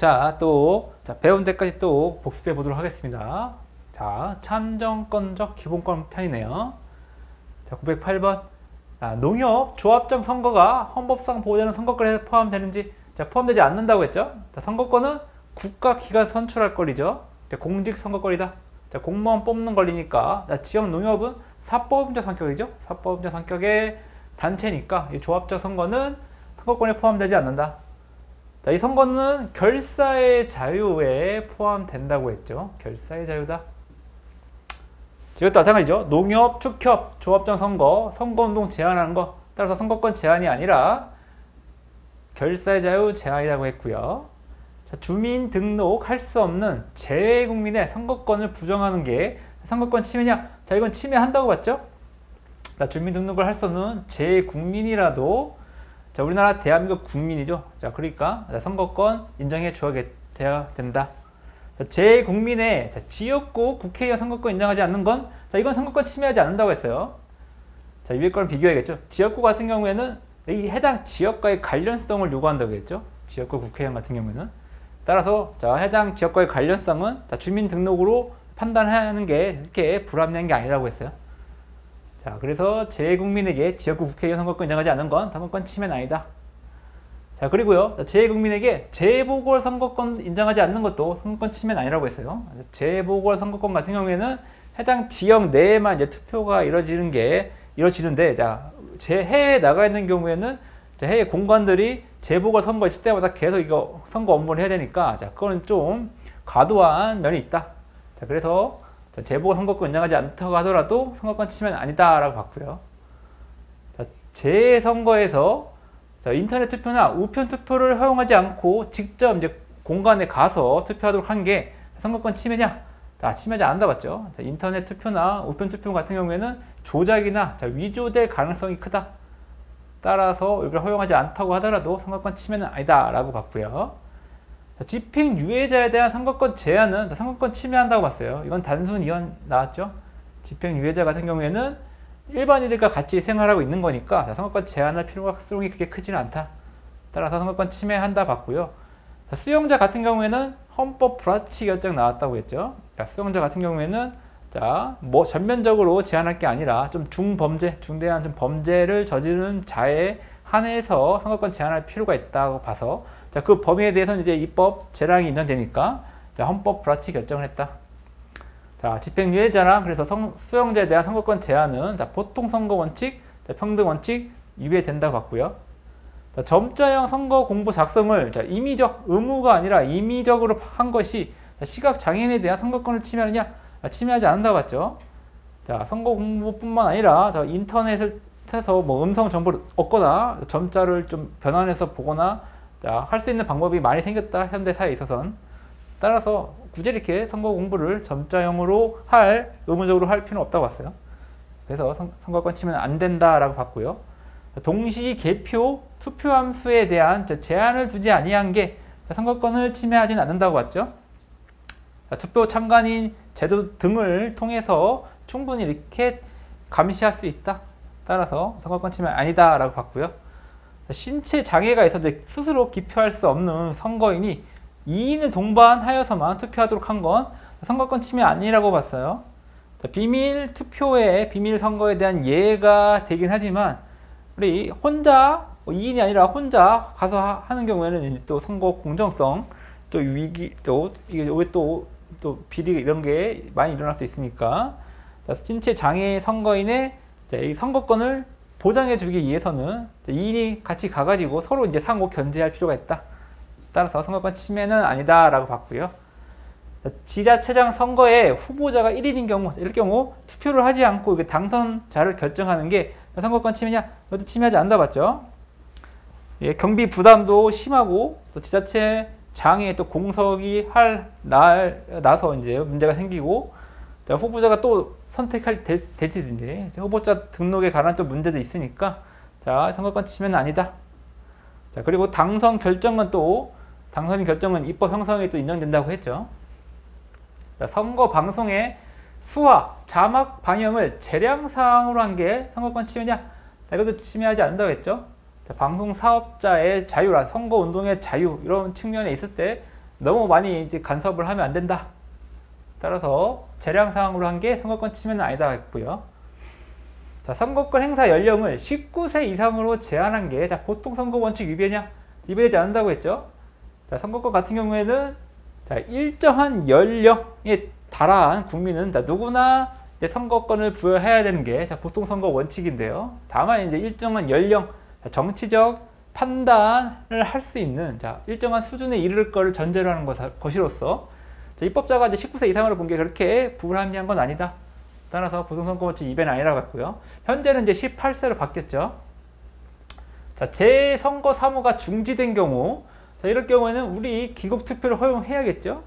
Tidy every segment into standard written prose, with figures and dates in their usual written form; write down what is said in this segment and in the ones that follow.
자, 배운 데까지 또 복습해 보도록 하겠습니다. 자, 참정권적 기본권 편이네요. 자, 908번. 농협 조합장 선거가 헌법상 보호되는 선거권에 포함되는지, 자, 포함되지 않는다고 했죠. 자, 선거권은 국가기관 선출할 권리죠. 공직 선거권이다. 자, 공무원 뽑는 권리니까. 자, 지역 농협은 사법인자 성격이죠. 사법인자 성격의 단체니까 이 조합장 선거는 선거권에 포함되지 않는다. 자, 이 선거는 결사의 자유에 포함된다고 했죠. 결사의 자유다. 이것도 마찬가지죠. 농협, 축협, 조합장 선거, 선거운동 제한하는 거. 따라서 선거권 제한이 아니라 결사의 자유 제한이라고 했고요. 자, 주민 등록할 수 없는 재외국민의 선거권을 부정하는 게 선거권 침해냐? 자, 이건 침해한다고 봤죠? 자, 주민 등록을 할 수 없는 재외국민이라도, 자, 우리나라 대한민국 국민이죠. 자, 그러니까 선거권 인정해 줘야 된다. 자, 재외국민의 지역구 국회의원 선거권 인정하지 않는 건, 자, 이건 선거권 침해하지 않는다고 했어요. 자, 위에 거랑 비교해야겠죠. 지역구 같은 경우에는 이 해당 지역과의 관련성을 요구한다고 했죠. 지역구 국회의원 같은 경우에는. 따라서 자, 해당 지역과의 관련성은 자, 주민등록으로 판단하는 게 이렇게 불합리한 게 아니라고 했어요. 자, 그래서 재외국민에게 지역구 국회의원 선거권 인정하지 않는 건 선거권 침해는 아니다. 자, 그리고요, 재외국민에게 재보궐 선거권 인정하지 않는 것도 선거권 침해는 아니라고 했어요. 재보궐 선거권 같은 경우에는 해당 지역 내에만 이제 투표가 이루어지는데, 자, 해외에 나가 있는 경우에는 자, 해외 공관들이 재보궐 선거 있을 때마다 계속 이거 선거 업무를 해야 되니까, 자, 그거는 좀 과도한 면이 있다. 자, 그래서 자, 재보궐 선거권 인정하지 않다고 하더라도 선거권 침해는 아니다라고 봤고요. 자, 재선거에서 자, 인터넷 투표나 우편 투표를 허용하지 않고 직접 이제 공간에 가서 투표하도록 한 게 선거권 침해냐? 자, 침해하지 않는다 봤죠. 자, 인터넷 투표나 우편 투표 같은 경우에는 조작이나 자, 위조될 가능성이 크다. 따라서 이걸 허용하지 않다고 하더라도 선거권 침해는 아니다라고 봤고요. 자, 집행유예자에 대한 선거권 제한은 선거권 침해한다고 봤어요. 이건 단순 이혼 나왔죠. 집행유예자 같은 경우에는 일반인들과 같이 생활하고 있는 거니까 자, 선거권 제한할 필요성이 그렇게 크지는 않다. 따라서 선거권 침해한다 봤고요. 자, 수용자 같은 경우에는 헌법 불합치 결정 나왔다고 했죠. 자, 수용자 같은 경우에는 자, 뭐 전면적으로 제한할 게 아니라 좀 중범죄, 중대한 좀 범죄를 저지르는 자에 한해서 선거권 제한할 필요가 있다고 봐서 자, 그 범위에 대해서는 이제 입법 재량이 인정되니까 자, 헌법 불합치 결정을 했다. 자, 집행유예자나 그래서 수용자에 대한 선거권 제한은 자, 보통선거 원칙, 자, 평등 원칙 위배된다고 봤고요. 자, 점자형 선거 공보 작성을 자, 임의적 의무가 아니라 임의적으로 한 것이 자, 시각장애인에 대한 선거권을 침해하느냐? 침해하지 않는다고 봤죠. 자, 선거 공보뿐만 아니라 자, 인터넷을 해서 뭐 음성 정보를 얻거나 점자를 좀 변환해서 보거나 할 수 있는 방법이 많이 생겼다. 현대 사회에 있어서는. 따라서 굳이 이렇게 선거 공부를 점자형으로 의무적으로 할 필요는 없다고 봤어요. 그래서 선거권 침해는 안 된다라고 봤고요. 동시 개표 투표함 수에 대한 제한을 두지 아니한 게 선거권을 침해하지는 않는다고 봤죠. 투표 참관인 제도 등을 통해서 충분히 이렇게 감시할 수 있다. 따라서 선거권 침해 아니다라고 봤고요. 신체 장애가 있어도 스스로 기표할 수 없는 선거인이 2인을 동반하여서만 투표하도록 한 건 선거권 침해 아니라고 봤어요. 비밀 투표에 비밀 선거에 대한 예가 되긴 하지만 우리 혼자 2인이 아니라 혼자 가서 하는 경우에는 또 선거 공정성 또 위기 또 비리 이런 게 많이 일어날 수 있으니까 신체 장애 선거인의 이 선거권을 보장해 주기 위해서는 2인이 같이 가가지고 서로 이제 상호 견제할 필요가 있다. 따라서 선거권 침해는 아니다라고 봤고요. 지자체장 선거에 후보자가 1인인 경우, 이럴 경우 투표를 하지 않고 당선자를 결정하는 게 선거권 침해냐? 이것도 침해하지 않는다 봤죠. 예, 경비 부담도 심하고 또 지자체 장에 또 공석이 나서 이제 문제가 생기고 자, 후보자가 또 선택할 되지 이제 후보자 등록에 관한 또 문제도 있으니까 자, 선거권 침해는 아니다. 자, 그리고 당선 결정은 입법 형성에 또 인정된다고 했죠. 자, 선거 방송의 수화, 자막 방영을 재량사항으로 한 게 선거권 침해냐? 자, 이것도 침해하지 않는다고 했죠. 자, 방송 사업자의 자유라 선거 운동의 자유 이런 측면에 있을 때 너무 많이 이제 간섭을 하면 안 된다. 따라서 재량사항으로 한 게 선거권 침해는 아니다 했고요. 자, 선거권 행사 연령을 19세 이상으로 제한한 게 보통 선거 원칙 위배냐? 위배되지 않는다고 했죠. 자, 선거권 같은 경우에는 자, 일정한 연령에 달한 국민은 누구나 이제 선거권을 부여해야 되는 게 보통 선거 원칙인데요. 다만 이제 일정한 연령, 정치적 판단을 할 수 있는 일정한 수준에 이를 것을 전제로 하는 것이로서 입법자가 이제 19세 이상으로 본 게 그렇게 불합리한 건 아니다. 따라서 부동선거 원칙 위배는 아니라고 했고요. 현재는 이제 18세로 바뀌었죠. 자, 재선거 사무가 중지된 경우, 자, 이럴 경우에는 우리 기국 투표를 허용해야겠죠.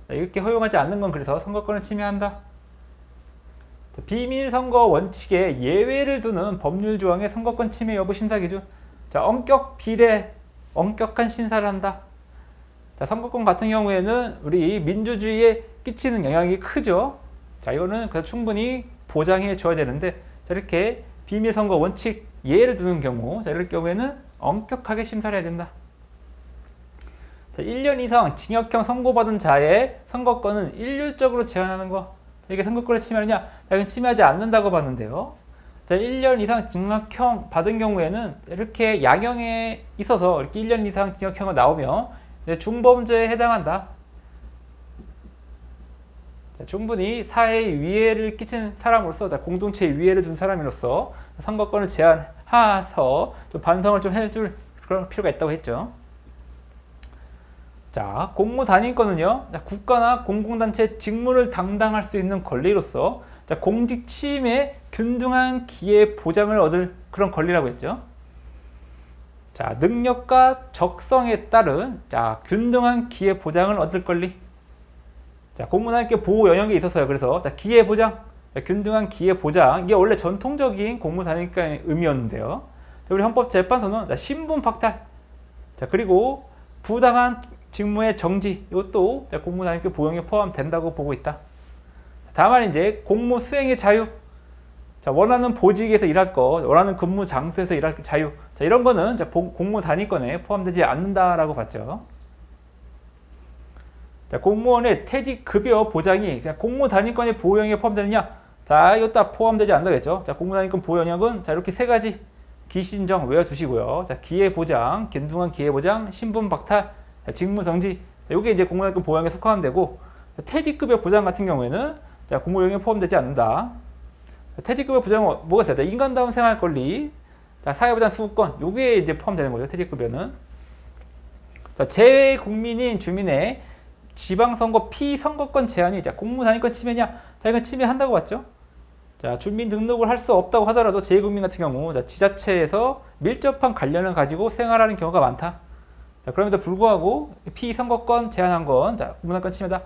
자, 이렇게 허용하지 않는 건 그래서 선거권을 침해한다. 자, 비밀 선거 원칙에 예외를 두는 법률 조항의 선거권 침해 여부 심사 기준. 자, 엄격 비례, 엄격한 심사를 한다. 자, 선거권 같은 경우에는 우리 민주주의에 끼치는 영향이 크죠. 자, 이거는 그래서 충분히 보장해 줘야 되는데, 자, 이렇게 비밀 선거 원칙 예를 두는 경우, 자, 이럴 경우에는 엄격하게 심사를 해야 된다. 자, 1년 이상 징역형 선고받은 자의 선거권은 일률적으로 제한하는 거. 자, 이게 선거권을 침해하느냐? 이건 침해하지 않는다고 봤는데요. 자, 1년 이상 징역형 받은 경우에는 이렇게 양형에 있어서 이렇게 1년 이상 징역형이 나오면 중범죄에 해당한다. 자, 충분히 사회에 위해를 끼친 사람으로서, 공동체에 위해를 준 사람으로서 선거권을 제한해서 좀 반성을 좀 해줄 그런 필요가 있다고 했죠. 자, 공무단인권은요, 국가나 공공단체 직무를 담당할 수 있는 권리로서 공직 취임에 균등한 기회 보장을 얻을 그런 권리라고 했죠. 자, 능력과 적성에 따른 균등한 기회 보장을 얻을 권리. 자, 공무단께 보호 영역에 있어서요. 그래서 기회 보장, 균등한 기회 보장, 이게 원래 전통적인 공무단위권의 의미였는데요. 자, 우리 헌법재판소는 신분 박탈, 자, 그리고 부당한 직무의 정지, 이것도 공무단위권 보호에 포함된다고 보고 있다. 다만 이제 공무 수행의 자유, 자, 원하는 보직에서 일할 것, 원하는 근무 장소에서 일할 자유, 자, 이런 거는 공무단위권에 포함되지 않는다라고 봤죠. 자, 공무원의 퇴직급여 보장이 그냥 공무단위권의 보호 영역에 포함되느냐? 자, 이것도 다 포함되지 않는다겠죠. 자, 공무단위권 보호 영역은 자, 이렇게 세 가지 기신정 외워두시고요. 자, 기회보장, 균등한 기회보장, 신분박탈, 직무정지, 이게 이제 공무단위권 보호 영역에 속하면 되고, 퇴직급여 보장 같은 경우에는 자, 공무 영역에 포함되지 않는다. 자, 퇴직급여 보장은 뭐가 있어요? 자, 인간다운 생활 권리, 자, 사회보장 수급권, 요게 이제 포함되는 거죠. 퇴직급여는. 자, 재외 국민인 주민의 지방선거 피선거권 제한이 공무단위권 침해냐? 자, 이건 침해한다고 봤죠. 자, 주민 등록을 할 수 없다고 하더라도 재외국민 같은 경우 지자체에서 밀접한 관련을 가지고 생활하는 경우가 많다. 자, 그럼에도 불구하고 피선거권 제한한 건 공무단위권 침해다.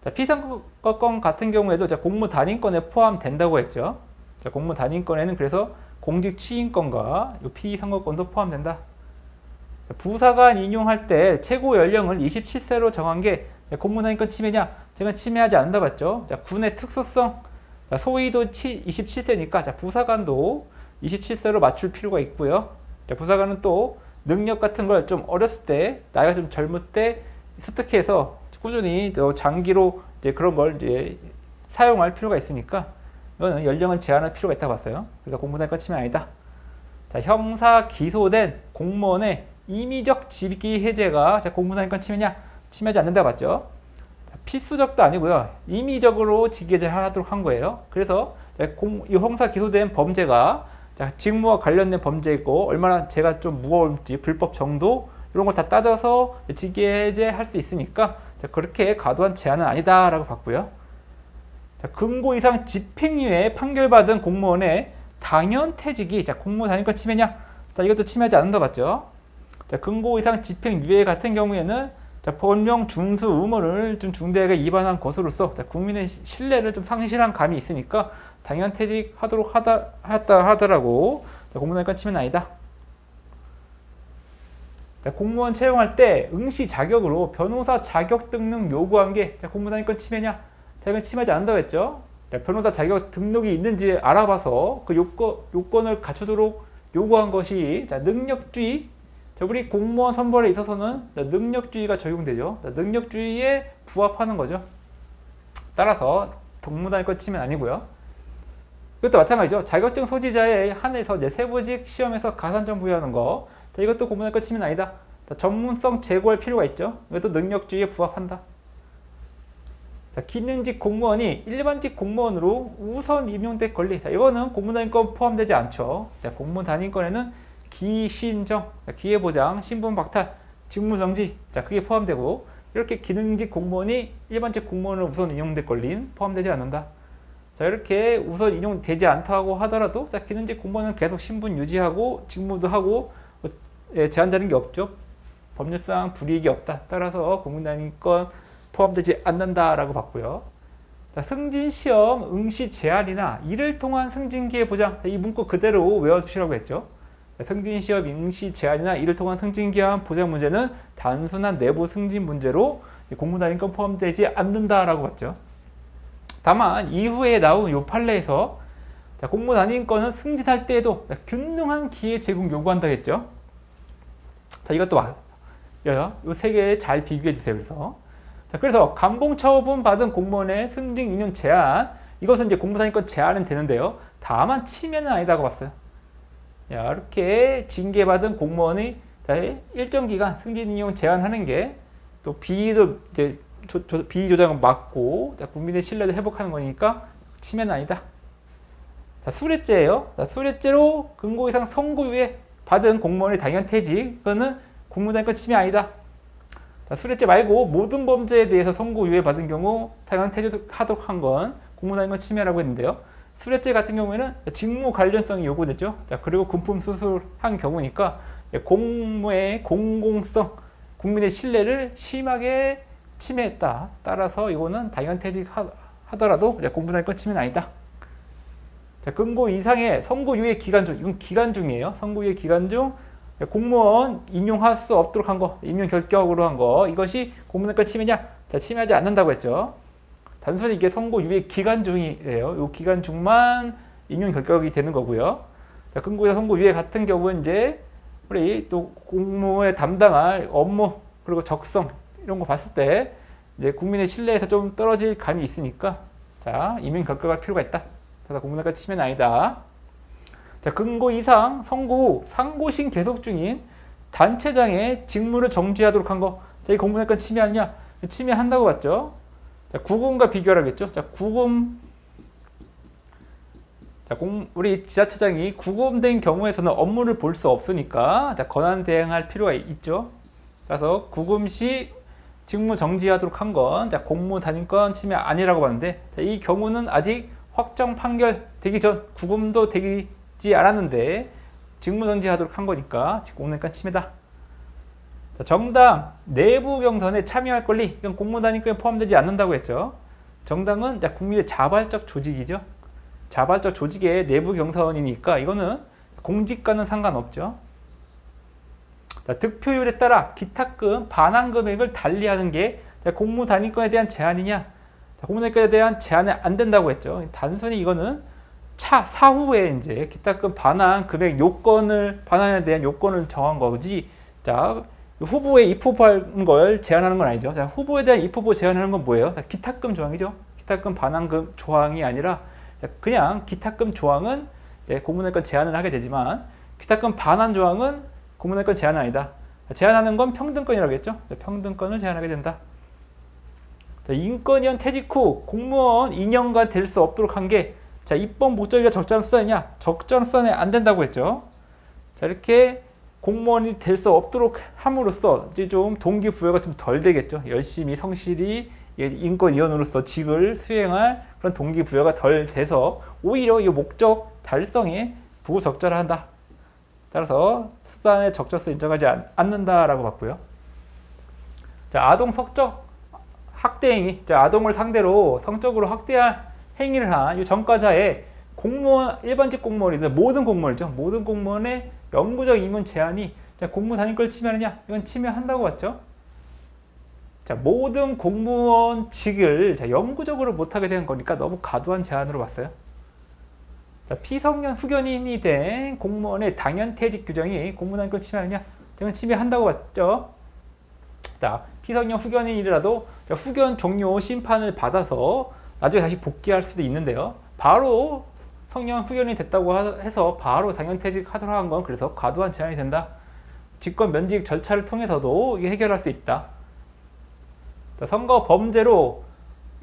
자, 피선거권 같은 경우에도 공무단위권에 포함된다고 했죠. 자, 공무단위권에는 그래서 공직취임권과 피선거권도 포함된다. 자, 부사관 인용할 때 최고 연령을 27세로 정한 게 공무단위권 침해냐? 제가 침해하지 않는다 봤죠. 자, 군의 특수성, 자, 소위도 27세니까 자, 부사관도 27세로 맞출 필요가 있고요. 자, 부사관은 또 능력 같은 걸 좀 어렸을 때, 나이가 좀 젊을 때 습득해서 꾸준히 장기로 이제 그런 걸 이제 사용할 필요가 있으니까 이거는 연령을 제한할 필요가 있다고 봤어요. 그래서 공무단위권 침해 아니다. 자, 형사 기소된 공무원의 임의적 직위 해제가 공무단위권 침해냐? 침해하지 않는다고 봤죠. 필수적도 아니고요. 임의적으로 직위 해제하도록 한 거예요. 그래서 이 형사 기소된 범죄가 직무와 관련된 범죄이고 얼마나 죄가 좀 무거울지 불법 정도 이런 걸 다 따져서 직위 해제할 수 있으니까 그렇게 과도한 제한은 아니다라고 봤고요. 금고 이상 집행유예 판결받은 공무원의 당연퇴직이 공무단위권 침해냐? 이것도 침해하지 않는다 봤죠. 금고 이상 집행유예 같은 경우에는 법령 준수 의무를 좀 중대하게 위반한 것으로서 국민의 신뢰를 좀 상실한 감이 있으니까 당연퇴직하도록 하다 하더라고. 공무단위권 침해는 아니다. 공무원 채용할 때 응시 자격으로 변호사 자격 등록 요구한 게 공무단위권 침해냐? 이건 침해하지 않는다고 했죠. 변호사 자격 등록이 있는지 알아봐서 그 요건을 갖추도록 요구한 것이 능력주의, 자, 우리 공무원 선발에 있어서는 능력주의가 적용되죠. 능력주의에 부합하는 거죠. 따라서 동무단위권 침해는 아니고요. 이것도 마찬가지죠. 자격증 소지자에 한해서 세부직 시험에서 가산점 부여하는 거. 자, 이것도 공무단위권 침해는 아니다. 자, 전문성 제고할 필요가 있죠. 이것도 능력주의에 부합한다. 자, 기능직 공무원이 일반직 공무원으로 우선 임용될 권리. 자, 이거는 공무단위권 포함되지 않죠. 자, 공무단위권에는 기신정, 기회보장, 신분박탈, 직무정지. 자, 그게 포함되고, 이렇게 기능직 공무원이 일반직 공무원으로 우선 임용될 권리는 포함되지 않는다. 자, 이렇게 우선 인용되지 않다고 하더라도, 자, 기능직 공무원은 계속 신분 유지하고 직무도 하고 제한되는 게 없죠. 법률상 불이익이 없다. 따라서 공무단위권 포함되지 않는다라고 봤고요. 자, 승진시험 응시 제한이나 이를 통한 승진기회 보장. 자, 이 문구 그대로 외워두시라고 했죠. 자, 승진시험 응시 제한이나 이를 통한 승진기회 보장 문제는 단순한 내부 승진 문제로 공무단위권 포함되지 않는다라고 봤죠. 다만 이후에 나온 요 판례에서 자, 공무단위권은 승진할 때에도 균등한 기회 제공 요구한다 했죠. 자, 이것도 요 세 개 잘 비교해 주세요. 그래서 감봉 처분 받은 공무원의 승진 인용 제한, 이것은 이제 공무단위권 제한은 되는데요. 다만 침해는 아니다고 봤어요. 야, 이렇게 징계받은 공무원이 일정 기간 승진 인용 제한하는 게 또 비위도 이제 비위 조작은 막고 국민의 신뢰도 회복하는 거니까 침해는 아니다. 자, 수뢰죄예요. 자, 수뢰죄로 근고 이상 선고유예 받은 공무원의 당연 퇴직, 그거는 공무단위권 침해 아니다. 자, 수뢰죄 말고 모든 범죄에 대해서 선고유예 받은 경우 당연 퇴직하도록 한 건 공무단위권 침해라고 했는데요. 수뢰죄 같은 경우에는 직무 관련성이 요구됐죠. 자, 그리고 군품 수술한 경우니까 공무의 공공성, 국민의 신뢰를 심하게 침해했다. 따라서 이거는 당연 퇴직하더라도 공무단위권 침해는 아니다. 자, 근고 이상의 선고유예 기간 중, 이건 기간 중이에요. 선고유예 기간 중 공무원 임용할 수 없도록 한 거, 임용 결격으로 한 거, 이것이 공무단위권 침해냐? 자, 침해하지 않는다고 했죠. 단순히 이게 선고유예 기간 중이에요. 이 기간 중만 임용 결격이 되는 거고요. 자, 근고이상 선고유예 같은 경우는 이제 우리 또 공무에 담당할 업무 그리고 적성 이런 거 봤을 때 이제 국민의 신뢰에서 좀 떨어질 감이 있으니까 자, 임용 결격할 필요가 있다. 그래서 공무단위권 침해는 아니다. 자, 근고 이상 선고 후 상고심 계속 중인 단체장의 직무를 정지하도록 한 거. 자, 이 공무단위권 침해하느냐? 침해한다고 봤죠. 자, 구금과 비교하겠죠. 자, 구금. 자, 우리 지자체장이 구금된 경우에서는 업무를 볼 수 없으니까 자, 권한 대행할 필요가 있죠. 그래서 구금 시 직무 정지하도록 한 건 자, 공무단위권 침해 아니라고 봤는데 자, 이 경우는 아직 확정 판결 되기 전 구금도 되지 않았는데 직무 정지하도록 한 거니까 공무단위권 침해다. 자, 정당 내부 경선에 참여할 권리, 이건 공무단위권에 포함되지 않는다고 했죠. 정당은 자, 국민의 자발적 조직이죠. 자발적 조직의 내부 경선이니까 이거는 공직과는 상관없죠. 자, 득표율에 따라 기탁금, 반환 금액을 달리하는 게 자, 공무단위권에 대한 제한이냐? 자, 공무단위권에 대한 제한이 안 된다고 했죠. 단순히 이거는 사후에 이제 기탁금 반환 금액 요건을, 반환에 대한 요건을 정한 거지. 자, 후보에 입후보한 걸 제한하는 건 아니죠. 자, 후보에 대한 입후보 제한하는 건 뭐예요? 자, 기탁금 조항이죠. 기탁금 반환금 조항이 아니라 그냥 기탁금 조항은 공무단위권 제한을 하게 되지만 기탁금 반환 조항은 공무단위권 제한은 아니다. 제한하는 건 평등권이라고 했죠. 평등권을 제한하게 된다. 자, 인권위원 퇴직 후 공무원 2년간 될 수 없도록 한 게 자, 입법 목적이가 적절한 수단이냐? 적절한 수단에 안 된다고 했죠. 자, 이렇게 공무원이 될 수 없도록 함으로써 이제 좀 동기부여가 좀 덜 되겠죠. 열심히 성실히 인권위원으로서 직을 수행할 그런 동기부여가 덜 돼서 오히려 이 목적 달성에 부적절한다. 따라서 수단의 적절성 인정하지 않는다라고 봤고요. 자, 아동 성적 학대 행위, 자, 아동을 상대로 성적으로 학대할 행위를 한 이 전과자의 공무원, 일반직 공무원이든 모든 공무원이죠. 모든 공무원의 영구적 임용 제한이 공무단위권을 침해하느냐? 이건 침해한다고 봤죠. 자, 모든 공무원직을 영구적으로 못하게 된 거니까 너무 과도한 제한으로 봤어요. 자, 피성년 후견인이 된 공무원의 당연퇴직 규정이 공무단위권 침해하느냐? 이건 침해한다고 봤죠. 자, 피성년 후견인이라도 후견 종료 심판을 받아서 나중에 다시 복귀할 수도 있는데요. 바로 성년 후견이 됐다고 해서 바로 당연퇴직하도록 한 건 그래서 과도한 제한이 된다. 직권 면직 절차를 통해서도 이게 해결할 수 있다. 자, 선거 범죄로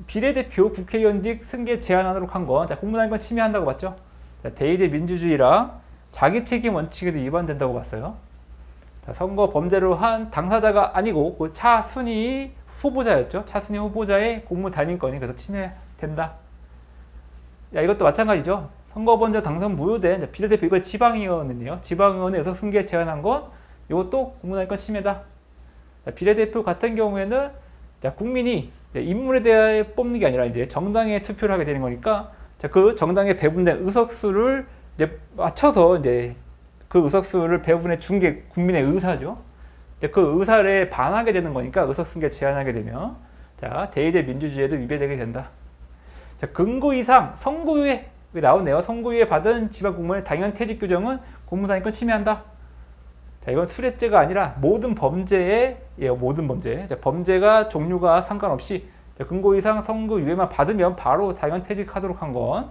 비례대표 국회의원직 승계 제한하도록 한 건 공무단권 침해한다고 봤죠. 자, 대의제 민주주의랑 자기책임 원칙에도 위반된다고 봤어요. 자, 선거 범죄로 한 당사자가 아니고 그 차순위 후보자였죠. 차순위 후보자의 공무단임권이 그래서 침해된다. 야, 이것도 마찬가지죠. 선거범죄 당선 무효된 비례대표 이거 지방의원은요. 지방의원의 의석 승계 제한한 건 이것도 공무단권 침해다. 자, 비례대표 같은 경우에는 자, 국민이 인물에 대해 뽑는 게 아니라 이제 정당에 투표를 하게 되는 거니까 자, 그 정당에 배분된 의석수를 이제 맞춰서 이제 그 의석수를 배분해 준 게 국민의 의사죠. 그 의사를 반하게 되는 거니까 의석 승계 제한하게 되면 자, 대의제 민주주의에도 위배되게 된다. 자, 근거 이상 선고유예 나오네요. 선고유예 받은 지방 공무원의 당연퇴직 규정은 공무단위권 침해한다. 자, 이건 수뢰죄가 아니라 모든 범죄에 모든 범죄. 자, 범죄가 종류가 상관없이 자, 근거 이상 선고유예만 받으면 바로 당연퇴직하도록 한 건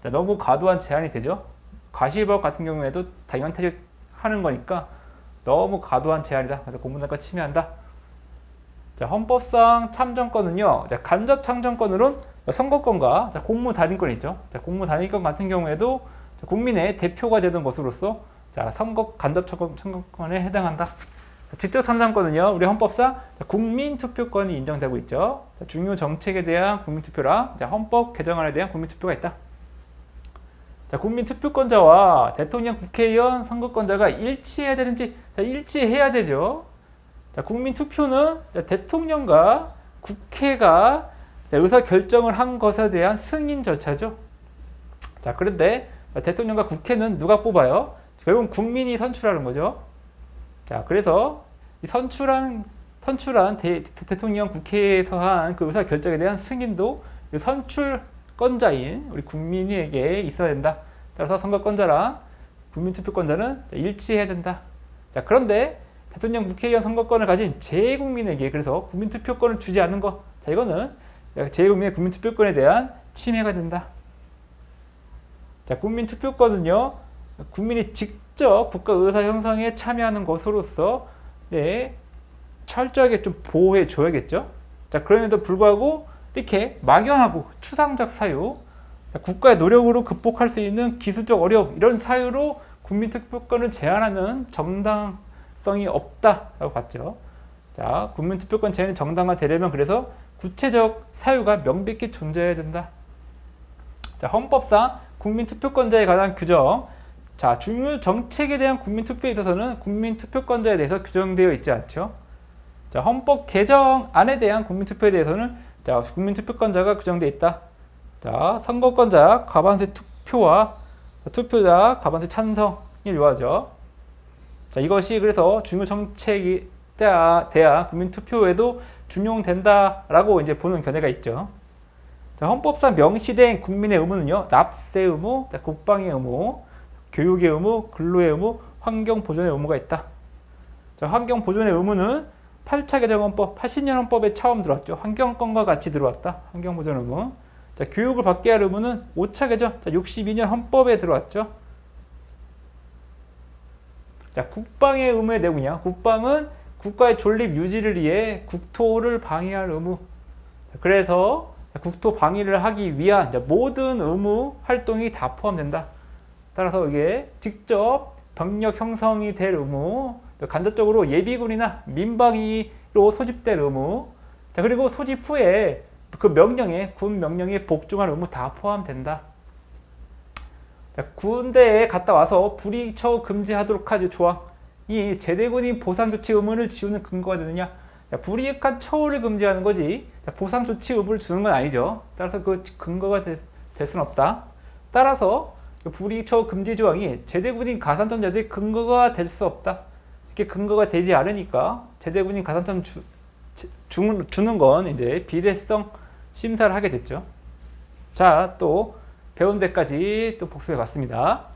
너무 과도한 제한이 되죠. 과실법 같은 경우에도 당연퇴직하는 거니까 너무 과도한 제한이다. 그래서 공무단위권 침해한다. 자, 헌법상 참정권은요. 자, 간접 참정권으로는 선거권과 자, 공무단위권 있죠. 자, 공무단위권 같은 경우에도 자, 국민의 대표가 되는 것으로서 자, 선거 간접 참정권에 해당한다. 자, 직접 참정권은요. 우리 헌법상 자, 국민투표권이 인정되고 있죠. 자, 중요 정책에 대한 국민투표랑 자, 헌법 개정안에 대한 국민투표가 있다. 자, 국민투표권자와 대통령, 국회의원, 선거권자가 일치해야 되는지 자, 일치해야 되죠. 자, 국민투표는 자, 대통령과 국회가 자, 의사결정을 한 것에 대한 승인 절차죠. 자, 그런데 자, 대통령과 국회는 누가 뽑아요? 결국은 국민이 선출하는 거죠. 자, 그래서 이 선출한 대통령, 국회에서 한 그 의사결정에 대한 승인도 선출권자인 우리 국민에게 있어야 된다. 따라서 선거권자랑 국민투표권자는 일치해야 된다. 자, 그런데 대통령, 국회의원 선거권을 가진 재국민에게 그래서 국민투표권을 주지 않는 것. 자, 이거는 재국민의 국민투표권에 대한 침해가 된다. 자, 국민투표권은요, 국민이 직접 국가 의사 형성에 참여하는 것으로서 네, 철저하게 좀 보호해 줘야겠죠. 자, 그럼에도 불구하고 이렇게 막연하고 추상적 사유, 국가의 노력으로 극복할 수 있는 기술적 어려움 이런 사유로 국민투표권을 제한하는 정당성이 없다라고 봤죠. 자, 국민투표권 제한이 정당화되려면 그래서 구체적 사유가 명백히 존재해야 된다. 자, 헌법상 국민투표권자에 관한 규정. 자, 중요 정책에 대한 국민투표에 있어서는 국민투표권자에 대해서 규정되어 있지 않죠. 자, 헌법 개정안에 대한 국민투표에 대해서는 자, 국민투표권자가 규정되어 있다. 자, 선거권자 과반수 투표와 투표자 과반수 찬성이 요하죠. 자, 이것이 그래서 중요 정책에 대한 국민투표에도 준용된다라고 이제 보는 견해가 있죠. 자, 헌법상 명시된 국민의 의무는요, 납세 의무, 자, 국방의 의무, 교육의 의무, 근로의 의무, 환경 보존의 의무가 있다. 자, 환경 보존의 의무는 8차 개정헌법, 80년 헌법에 처음 들어왔죠. 환경권과 같이 들어왔다. 환경 보존 의무. 자, 교육을 받게 할 의무는 5차 개정, 자, 62년 헌법에 들어왔죠. 자, 국방의 의무의 내용이냐? 국방은 국가의 존립 유지를 위해 국토를 방위할 의무. 자, 그래서 국토 방위를 하기 위한 모든 의무 활동이 다 포함된다. 따라서 이게 직접 병력 형성이 될 의무, 간접적으로 예비군이나 민방위로 소집될 의무, 자, 그리고 소집 후에 그 명령에, 군 명령에 복종할 의무 다 포함된다. 자, 군대에 갔다 와서 불이익 처우 금지하도록 하죠. 조항이 제대군인 보상조치 의무를 지우는 근거가 되느냐? 자, 불이익한 처우를 금지하는 거지 자, 보상조치 의무를 주는 건 아니죠. 따라서 그 근거가 될 수는 없다. 따라서 불이익 처우 금지 조항이 제대군인 가산점자들이 근거가 될 수 없다. 이렇게 근거가 되지 않으니까 제대군인 가산점 주는 건 이제 비례성 심사를 하게 됐죠. 자, 또 배운 데까지 또 복습해 봤습니다.